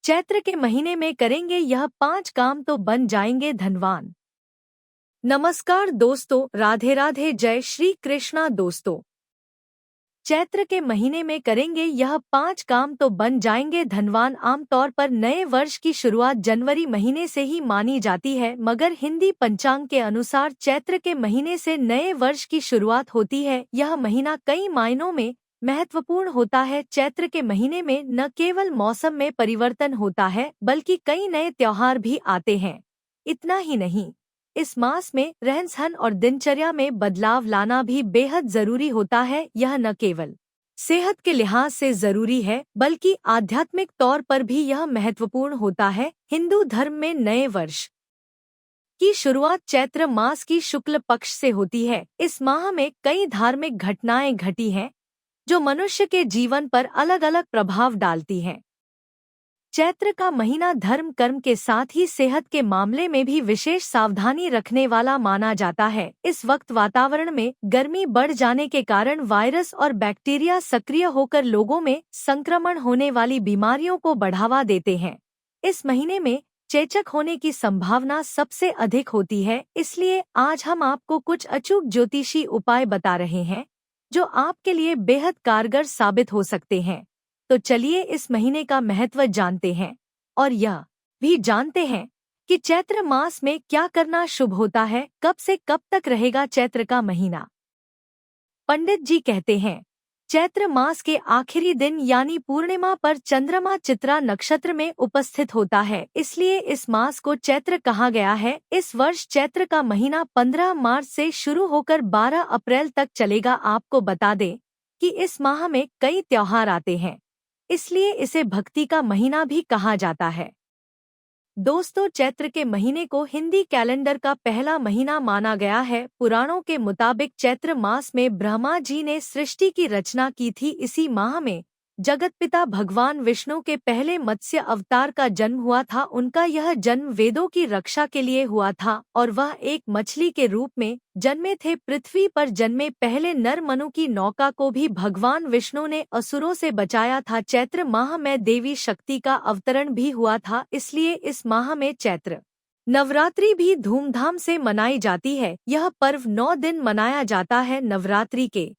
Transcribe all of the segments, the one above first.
चैत्र के महीने में करेंगे यह 5 काम तो बन जाएंगे धनवान। नमस्कार दोस्तों, राधे राधे, जय श्री कृष्णा दोस्तों। चैत्र के महीने में करेंगे यह 5 काम तो बन जाएंगे धनवान। आमतौर पर नए वर्ष की शुरुआत जनवरी महीने से ही मानी जाती है, मगर हिंदी पंचांग के अनुसार चैत्र के महीने से नए वर्ष की शुरुआत होती है। यह महीना कई मायनों में महत्वपूर्ण होता है। चैत्र के महीने में न केवल मौसम में परिवर्तन होता है, बल्कि कई नए त्योहार भी आते हैं। इतना ही नहीं, इस मास में रहन-सहन और दिनचर्या में बदलाव लाना भी बेहद जरूरी होता है। यह न केवल सेहत के लिहाज से जरूरी है, बल्कि आध्यात्मिक तौर पर भी यह महत्वपूर्ण होता है। हिंदू धर्म में नए वर्ष की शुरुआत चैत्र मास की शुक्ल पक्ष से होती है। इस माह में कई धार्मिक घटनाएं घटी हैं, जो मनुष्य के जीवन पर अलग अलग प्रभाव डालती हैं। चैत्र का महीना धर्म कर्म के साथ ही सेहत के मामले में भी विशेष सावधानी रखने वाला माना जाता है। इस वक्त वातावरण में गर्मी बढ़ जाने के कारण वायरस और बैक्टीरिया सक्रिय होकर लोगों में संक्रमण होने वाली बीमारियों को बढ़ावा देते हैं। इस महीने में चेचक होने की संभावना सबसे अधिक होती है, इसलिए आज हम आपको कुछ अचूक ज्योतिषी उपाय बता रहे हैं, जो आपके लिए बेहद कारगर साबित हो सकते हैं। तो चलिए इस महीने का महत्व जानते हैं और यह भी जानते हैं कि चैत्र मास में क्या करना शुभ होता है। कब से कब तक रहेगा चैत्र का महीना? पंडित जी कहते हैं, चैत्र मास के आखिरी दिन यानी पूर्णिमा पर चंद्रमा चित्रा नक्षत्र में उपस्थित होता है, इसलिए इस मास को चैत्र कहा गया है। इस वर्ष चैत्र का महीना 15 मार्च से शुरू होकर 12 अप्रैल तक चलेगा। आपको बता दें कि इस माह में कई त्योहार आते हैं, इसलिए इसे भक्ति का महीना भी कहा जाता है। दोस्तों, चैत्र के महीने को हिंदी कैलेंडर का पहला महीना माना गया है। पुराणों के मुताबिक चैत्र मास में ब्रह्मा जी ने सृष्टि की रचना की थी। इसी माह में जगतपिता भगवान विष्णु के पहले मत्स्य अवतार का जन्म हुआ था। उनका यह जन्म वेदों की रक्षा के लिए हुआ था और वह एक मछली के रूप में जन्मे थे। पृथ्वी पर जन्मे पहले नर मनु की नौका को भी भगवान विष्णु ने असुरों से बचाया था। चैत्र माह में देवी शक्ति का अवतरण भी हुआ था, इसलिए इस माह में चैत्र नवरात्रि भी धूमधाम से मनाई जाती है। यह पर्व 9 दिन मनाया जाता है। नवरात्रि के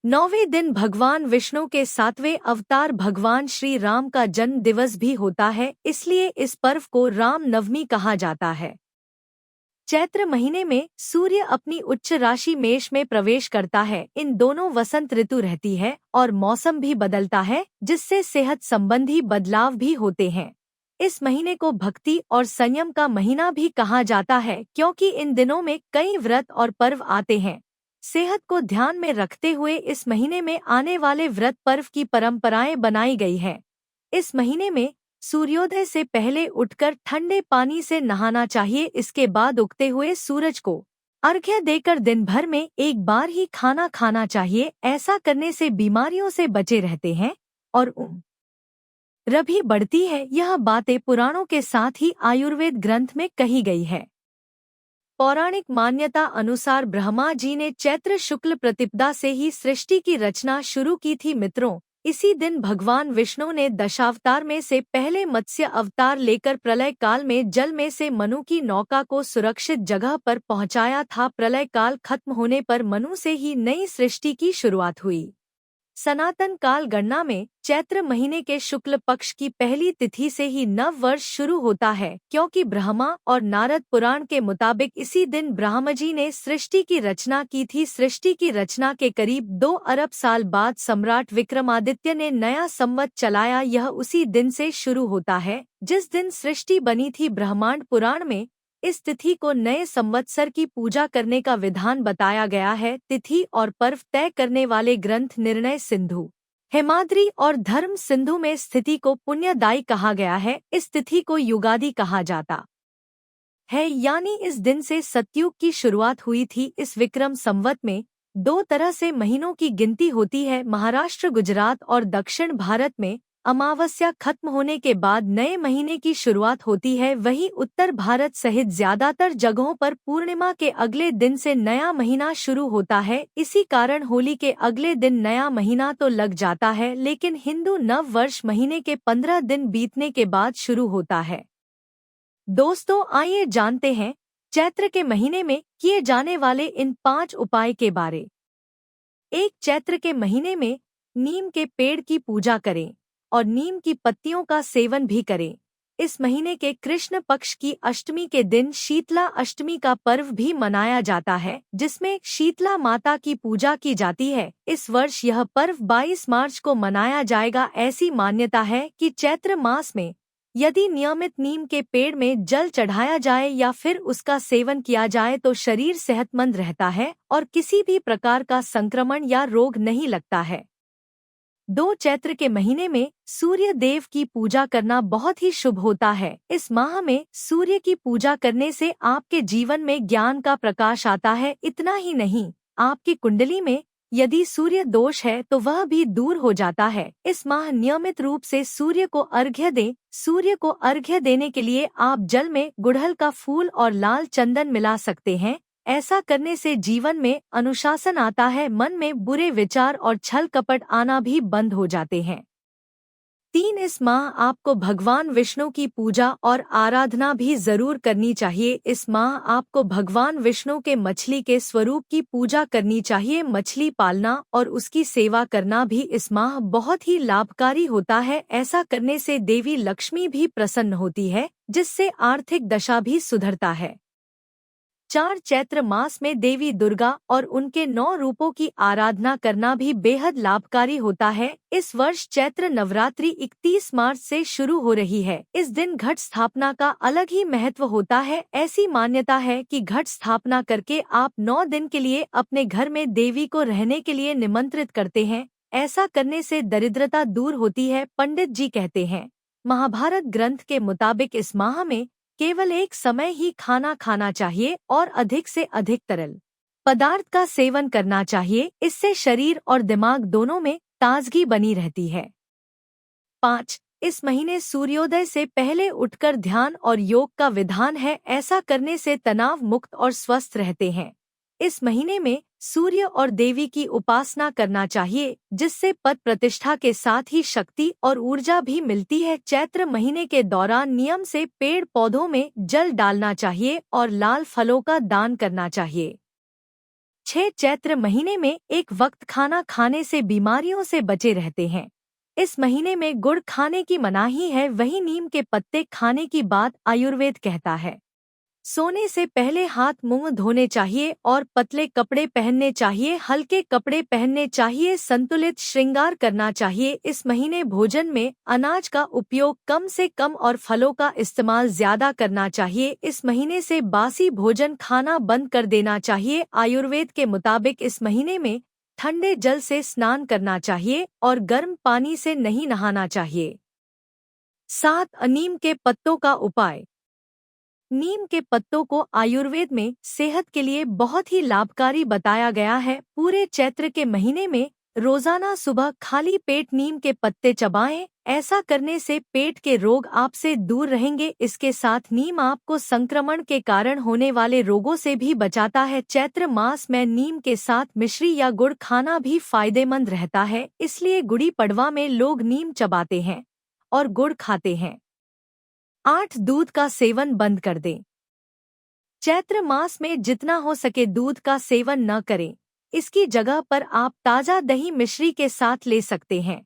9वें दिन भगवान विष्णु के 7वें अवतार भगवान श्री राम का जन्म दिवस भी होता है, इसलिए इस पर्व को राम नवमी कहा जाता है। चैत्र महीने में सूर्य अपनी उच्च राशि मेष में प्रवेश करता है। इन दोनों वसंत ऋतु रहती है और मौसम भी बदलता है, जिससे सेहत संबंधी बदलाव भी होते हैं। इस महीने को भक्ति और संयम का महीना भी कहा जाता है, क्योंकि इन दिनों में कई व्रत और पर्व आते हैं। सेहत को ध्यान में रखते हुए इस महीने में आने वाले व्रत पर्व की परंपराएं बनाई गई है। इस महीने में सूर्योदय से पहले उठकर ठंडे पानी से नहाना चाहिए। इसके बाद उगते हुए सूरज को अर्घ्य देकर दिन भर में एक बार ही खाना खाना चाहिए। ऐसा करने से बीमारियों से बचे रहते हैं और उम्र भी बढ़ती है। यह बातें पुराणों के साथ ही आयुर्वेद ग्रंथ में कही गई है। पौराणिक मान्यता अनुसार ब्रह्मा जी ने चैत्र शुक्ल प्रतिपदा से ही सृष्टि की रचना शुरू की थी। मित्रों, इसी दिन भगवान विष्णु ने दशावतार में से पहले मत्स्य अवतार लेकर प्रलय काल में जल में से मनु की नौका को सुरक्षित जगह पर पहुंचाया था। प्रलय काल खत्म होने पर मनु से ही नई सृष्टि की शुरुआत हुई। सनातन काल गणना में चैत्र महीने के शुक्ल पक्ष की पहली तिथि से ही नव वर्ष शुरू होता है, क्योंकि ब्रह्मा और नारद पुराण के मुताबिक इसी दिन ब्रह्मा जी ने सृष्टि की रचना की थी। सृष्टि की रचना के करीब 2 अरब साल बाद सम्राट विक्रमादित्य ने नया संवत चलाया। यह उसी दिन से शुरू होता है जिस दिन सृष्टि बनी थी। ब्रह्मांड पुराण में इस तिथि को नए संवत्सर की पूजा करने का विधान बताया गया है। तिथि और पर्व तय करने वाले ग्रंथ निर्णय सिंधु, हेमाद्रि और धर्म सिंधु में स्थिति को पुण्यदायी कहा गया है। इस तिथि को युगादि कहा जाता है, यानी इस दिन से सतयुग की शुरुआत हुई थी। इस विक्रम संवत में 2 तरह से महीनों की गिनती होती है। महाराष्ट्र, गुजरात और दक्षिण भारत में अमावस्या खत्म होने के बाद नए महीने की शुरुआत होती है। वहीं उत्तर भारत सहित ज्यादातर जगहों पर पूर्णिमा के अगले दिन से नया महीना शुरू होता है। इसी कारण होली के अगले दिन नया महीना तो लग जाता है, लेकिन हिंदू नव वर्ष महीने के 15 दिन बीतने के बाद शुरू होता है। दोस्तों, आइए जानते हैं चैत्र के महीने में किए जाने वाले इन 5 उपाय के बारे। 1. चैत्र के महीने में नीम के पेड़ की पूजा करें और नीम की पत्तियों का सेवन भी करें। इस महीने के कृष्ण पक्ष की अष्टमी के दिन शीतला अष्टमी का पर्व भी मनाया जाता है, जिसमें शीतला माता की पूजा की जाती है। इस वर्ष यह पर्व 22 मार्च को मनाया जाएगा। ऐसी मान्यता है कि चैत्र मास में यदि नियमित नीम के पेड़ में जल चढ़ाया जाए या फिर उसका सेवन किया जाए तो शरीर सेहतमंद रहता है और किसी भी प्रकार का संक्रमण या रोग नहीं लगता है। 2. चैत्र के महीने में सूर्य देव की पूजा करना बहुत ही शुभ होता है। इस माह में सूर्य की पूजा करने से आपके जीवन में ज्ञान का प्रकाश आता है। इतना ही नहीं, आपकी कुंडली में यदि सूर्य दोष है तो वह भी दूर हो जाता है। इस माह नियमित रूप से सूर्य को अर्घ्य दें। सूर्य को अर्घ्य देने के लिए आप जल में गुड़हल का फूल और लाल चंदन मिला सकते हैं। ऐसा करने से जीवन में अनुशासन आता है, मन में बुरे विचार और छल कपट आना भी बंद हो जाते हैं। 3. इस माह आपको भगवान विष्णु की पूजा और आराधना भी जरूर करनी चाहिए। इस माह आपको भगवान विष्णु के मछली के स्वरूप की पूजा करनी चाहिए। मछली पालना और उसकी सेवा करना भी इस माह बहुत ही लाभकारी होता है। ऐसा करने से देवी लक्ष्मी भी प्रसन्न होती है, जिससे आर्थिक दशा भी सुधरता है। 4. चैत्र मास में देवी दुर्गा और उनके 9 रूपों की आराधना करना भी बेहद लाभकारी होता है। इस वर्ष चैत्र नवरात्रि 31 मार्च से शुरू हो रही है। इस दिन घट स्थापना का अलग ही महत्व होता है। ऐसी मान्यता है कि घट स्थापना करके आप 9 दिन के लिए अपने घर में देवी को रहने के लिए निमंत्रित करते हैं। ऐसा करने से दरिद्रता दूर होती है। पंडित जी कहते हैं, महाभारत ग्रंथ के मुताबिक इस माह में केवल एक समय ही खाना खाना चाहिए और अधिक से अधिक तरल पदार्थ का सेवन करना चाहिए। इससे शरीर और दिमाग दोनों में ताजगी बनी रहती है। 5. इस महीने सूर्योदय से पहले उठकर ध्यान और योग का विधान है। ऐसा करने से तनाव मुक्त और स्वस्थ रहते हैं। इस महीने में सूर्य और देवी की उपासना करना चाहिए, जिससे पद प्रतिष्ठा के साथ ही शक्ति और ऊर्जा भी मिलती है। चैत्र महीने के दौरान नियम से पेड़ पौधों में जल डालना चाहिए और लाल फलों का दान करना चाहिए। 6. चैत्र महीने में एक वक्त खाना खाने से बीमारियों से बचे रहते हैं। इस महीने में गुड़ खाने की मनाही है। वहीं नीम के पत्ते खाने की बात आयुर्वेद कहता है। सोने से पहले हाथ मुंह धोने चाहिए और पतले कपड़े पहनने चाहिए। हल्के कपड़े पहनने चाहिए। संतुलित श्रृंगार करना चाहिए। इस महीने भोजन में अनाज का उपयोग कम से कम और फलों का इस्तेमाल ज्यादा करना चाहिए। इस महीने से बासी भोजन खाना बंद कर देना चाहिए। आयुर्वेद के मुताबिक इस महीने में ठंडे जल से स्नान करना चाहिए और गर्म पानी से नहीं नहाना चाहिए। 7. नीम के पत्तों का उपाय। नीम के पत्तों को आयुर्वेद में सेहत के लिए बहुत ही लाभकारी बताया गया है। पूरे चैत्र के महीने में रोजाना सुबह खाली पेट नीम के पत्ते चबाएं। ऐसा करने से पेट के रोग आपसे दूर रहेंगे। इसके साथ नीम आपको संक्रमण के कारण होने वाले रोगों से भी बचाता है। चैत्र मास में नीम के साथ मिश्री या गुड़ खाना भी फायदेमंद रहता है। इसलिए गुड़ी पड़वा में लोग नीम चबाते हैं और गुड़ खाते हैं। 8. दूध का सेवन बंद कर दें। चैत्र मास में जितना हो सके दूध का सेवन न करें। इसकी जगह पर आप ताजा दही मिश्री के साथ ले सकते हैं।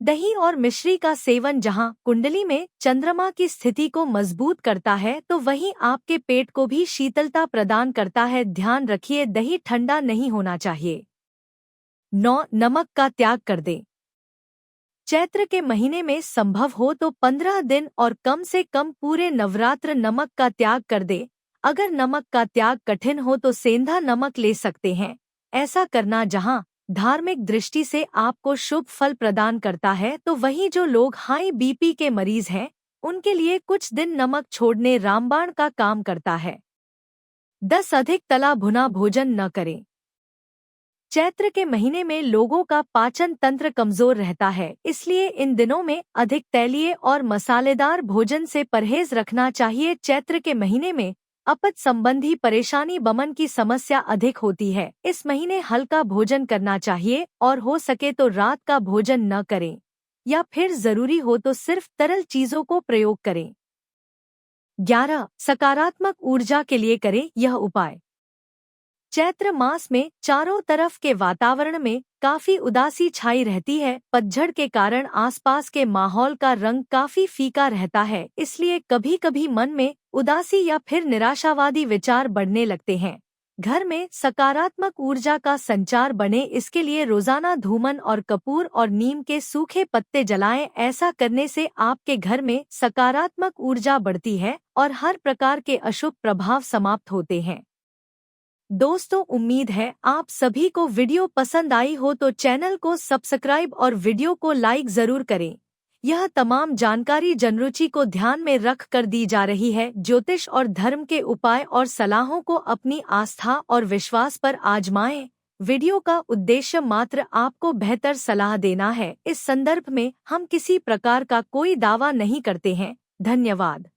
दही और मिश्री का सेवन जहां कुंडली में चंद्रमा की स्थिति को मजबूत करता है, तो वहीं आपके पेट को भी शीतलता प्रदान करता है। ध्यान रखिए, दही ठंडा नहीं होना चाहिए। 9. नमक का त्याग कर दें। चैत्र के महीने में संभव हो तो 15 दिन और कम से कम पूरे नवरात्र नमक का त्याग कर दे। अगर नमक का त्याग कठिन हो तो सेंधा नमक ले सकते हैं। ऐसा करना जहां धार्मिक दृष्टि से आपको शुभ फल प्रदान करता है, तो वहीं जो लोग हाई बीपी के मरीज हैं उनके लिए कुछ दिन नमक छोड़ने रामबाण का काम करता है। 10. अधिक तला भुना भोजन न करें। चैत्र के महीने में लोगों का पाचन तंत्र कमजोर रहता है, इसलिए इन दिनों में अधिक तैलीय और मसालेदार भोजन से परहेज रखना चाहिए। चैत्र के महीने में अपच संबंधी परेशानी, बमन की समस्या अधिक होती है। इस महीने हल्का भोजन करना चाहिए और हो सके तो रात का भोजन न करें या फिर जरूरी हो तो सिर्फ तरल चीजों को प्रयोग करें। 11. सकारात्मक ऊर्जा के लिए करें यह उपाय। चैत्र मास में चारों तरफ के वातावरण में काफी उदासी छाई रहती है। पतझड़ के कारण आसपास के माहौल का रंग काफी फीका रहता है, इसलिए कभी कभी मन में उदासी या फिर निराशावादी विचार बढ़ने लगते हैं। घर में सकारात्मक ऊर्जा का संचार बने, इसके लिए रोजाना धूमन और कपूर और नीम के सूखे पत्ते जलाएं। ऐसा करने से आपके घर में सकारात्मक ऊर्जा बढ़ती है और हर प्रकार के अशुभ प्रभाव समाप्त होते हैं। दोस्तों, उम्मीद है आप सभी को वीडियो पसंद आई हो तो चैनल को सब्सक्राइब और वीडियो को लाइक जरूर करें। यह तमाम जानकारी जनरुचि को ध्यान में रख कर दी जा रही है। ज्योतिष और धर्म के उपाय और सलाहों को अपनी आस्था और विश्वास पर आजमाएं। वीडियो का उद्देश्य मात्र आपको बेहतर सलाह देना है। इस संदर्भ में हम किसी प्रकार का कोई दावा नहीं करते हैं। धन्यवाद।